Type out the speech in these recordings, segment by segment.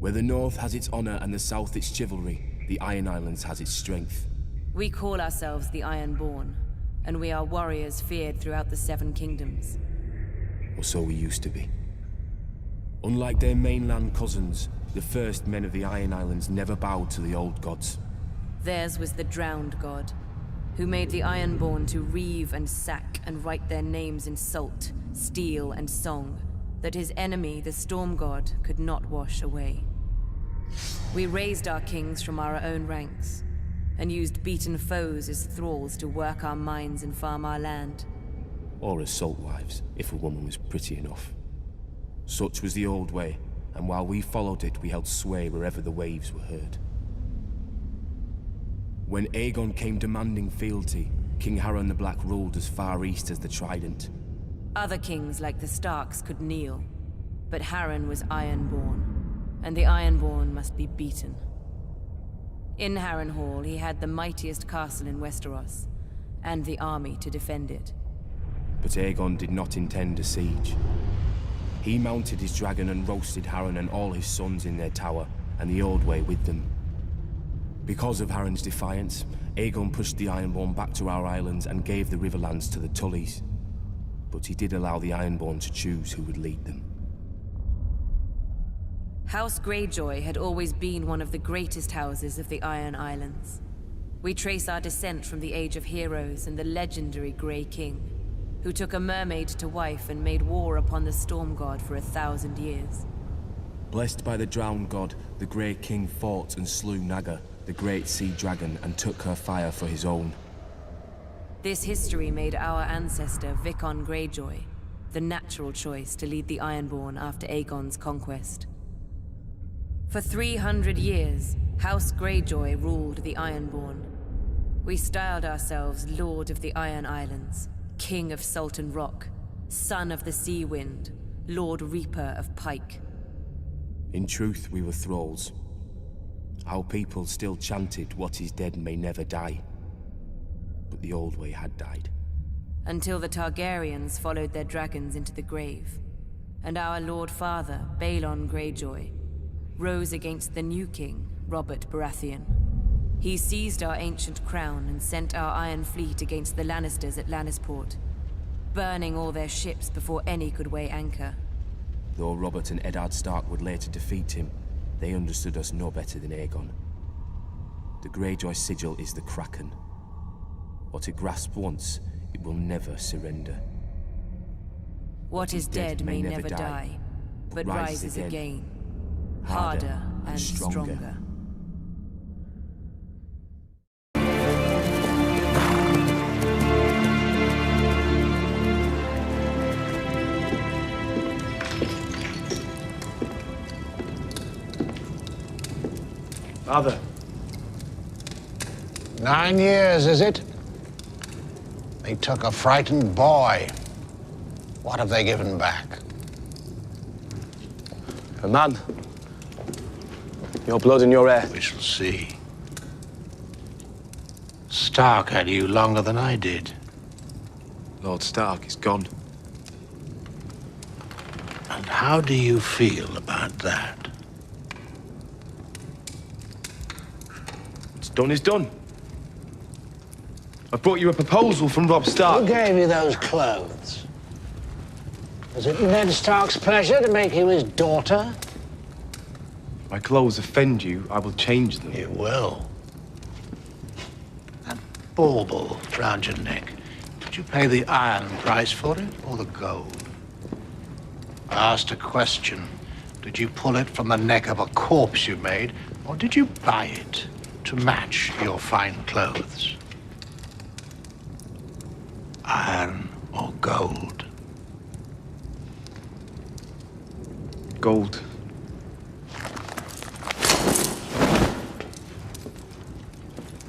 Where the North has its honor and the South its chivalry, the Iron Islands has its strength. We call ourselves the Ironborn, and we are warriors feared throughout the Seven Kingdoms. Or so we used to be. Unlike their mainland cousins, the first men of the Iron Islands never bowed to the old gods. Theirs was the drowned god, who made the Ironborn to reave and sack and write their names in salt, steel, and song, that his enemy, the Storm God, could not wash away. We raised our kings from our own ranks, and used beaten foes as thralls to work our mines and farm our land. Or as salt wives, if a woman was pretty enough. Such was the old way, and while we followed it, we held sway wherever the waves were heard. When Aegon came demanding fealty, King Harren the Black ruled as far east as the Trident. Other kings like the Starks could kneel, but Harren was Ironborn, and the Ironborn must be beaten. In Harrenhal, he had the mightiest castle in Westeros, and the army to defend it. But Aegon did not intend a siege. He mounted his dragon and roasted Harren and all his sons in their tower, and the Old Way with them. Because of Harren's defiance, Aegon pushed the Ironborn back to our islands and gave the Riverlands to the Tullys. But he did allow the Ironborn to choose who would lead them. House Greyjoy had always been one of the greatest houses of the Iron Islands. We trace our descent from the Age of Heroes and the legendary Grey King, who took a mermaid to wife and made war upon the Storm God for 1,000 years. Blessed by the Drowned God, the Grey King fought and slew Naga, the great sea dragon, and took her fire for his own. This history made our ancestor Vicon Greyjoy the natural choice to lead the Ironborn after Aegon's conquest. For 300 years, House Greyjoy ruled the Ironborn. We styled ourselves Lord of the Iron Islands, King of Salt and Rock, Son of the Sea Wind, Lord Reaper of Pike. In truth, we were thralls. Our people still chanted, "What is dead may never die." But the Old Way had died. Until the Targaryens followed their dragons into the grave, and our Lord Father, Balon Greyjoy, rose against the new king, Robert Baratheon. He seized our ancient crown and sent our Iron Fleet against the Lannisters at Lannisport, burning all their ships before any could weigh anchor. Though Robert and Eddard Stark would later defeat him, they understood us no better than Aegon. The Greyjoy sigil is the Kraken. What it grasped once, it will never surrender. What is dead may never die, but rises again, harder and stronger. Father. 9 years, is it? They took a frightened boy. What have they given back? A man. Your blood and your hair. We shall see. Stark had you longer than I did. Lord Stark is gone. And how do you feel about that? What's done is done. I brought you a proposal from Robb Stark. Who gave you those clothes? Was it Ned Stark's pleasure to make you his daughter? If my clothes offend you, I will change them. You will. That bauble round your neck, did you pay the iron price for it or the gold? I asked a question. Did you pull it from the neck of a corpse you made, or did you buy it to match your fine clothes? Iron or gold? Gold.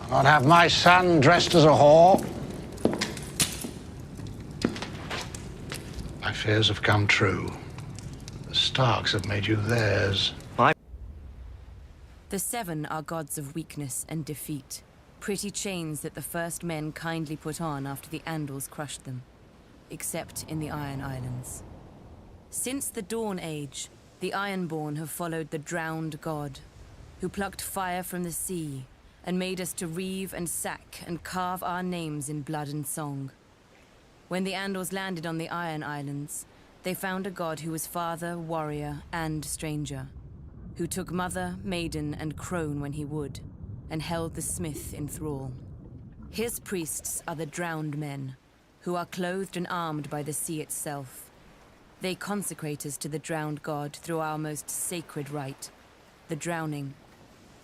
I'll not have my son dressed as a whore. My fears have come true. The Starks have made you theirs. The Seven are gods of weakness and defeat, pretty chains that the first men kindly put on after the Andals crushed them, except in the Iron Islands. Since the Dawn Age, The Ironborn have followed the drowned god, who plucked fire from the sea and made us to reave and sack and carve our names in blood and song. When the Andals landed on the Iron Islands, they found a god who was father, warrior, and stranger, who took mother, maiden, and crone when he would, and held the smith in thrall. His priests are the drowned men, who are clothed and armed by the sea itself. They consecrate us to the drowned god through our most sacred rite, the drowning,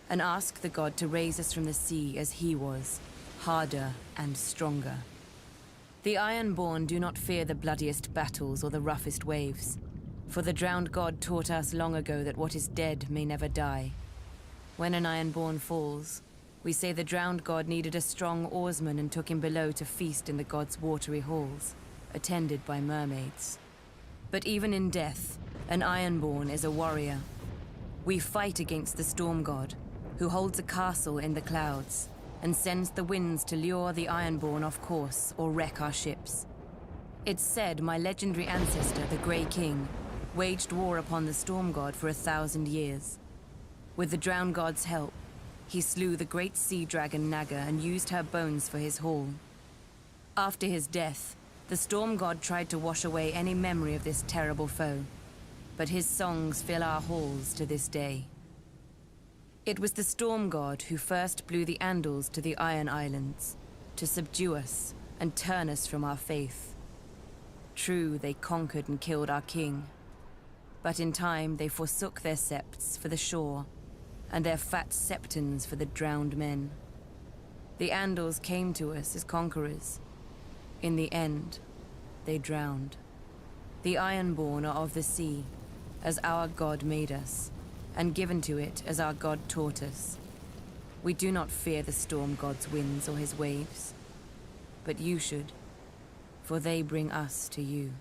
and ask the god to raise us from the sea as he was, harder and stronger. The Ironborn do not fear the bloodiest battles or the roughest waves, for the drowned god taught us long ago that what is dead may never die. When an Ironborn falls, we say the drowned god needed a strong oarsman and took him below to feast in the god's watery halls, attended by mermaids. But even in death, an Ironborn is a warrior. We fight against the storm god, who holds a castle in the clouds, and sends the winds to lure the Ironborn off course or wreck our ships. It's said my legendary ancestor, the Grey King, waged war upon the storm god for 1,000 years. With the drowned god's help, he slew the great sea dragon Naga and used her bones for his haul. After his death, the storm god tried to wash away any memory of this terrible foe, but his songs fill our halls to this day. It was the storm god who first blew the Andals to the Iron Islands, to subdue us and turn us from our faith. True, they conquered and killed our king, but in time they forsook their septs for the shore, and their fat septons for the drowned men. The Andals came to us as conquerors. In the end, they drowned. The Ironborn are of the sea, as our god made us, and given to it as our god taught us. We do not fear the storm god's winds or his waves, but you should, for they bring us to you.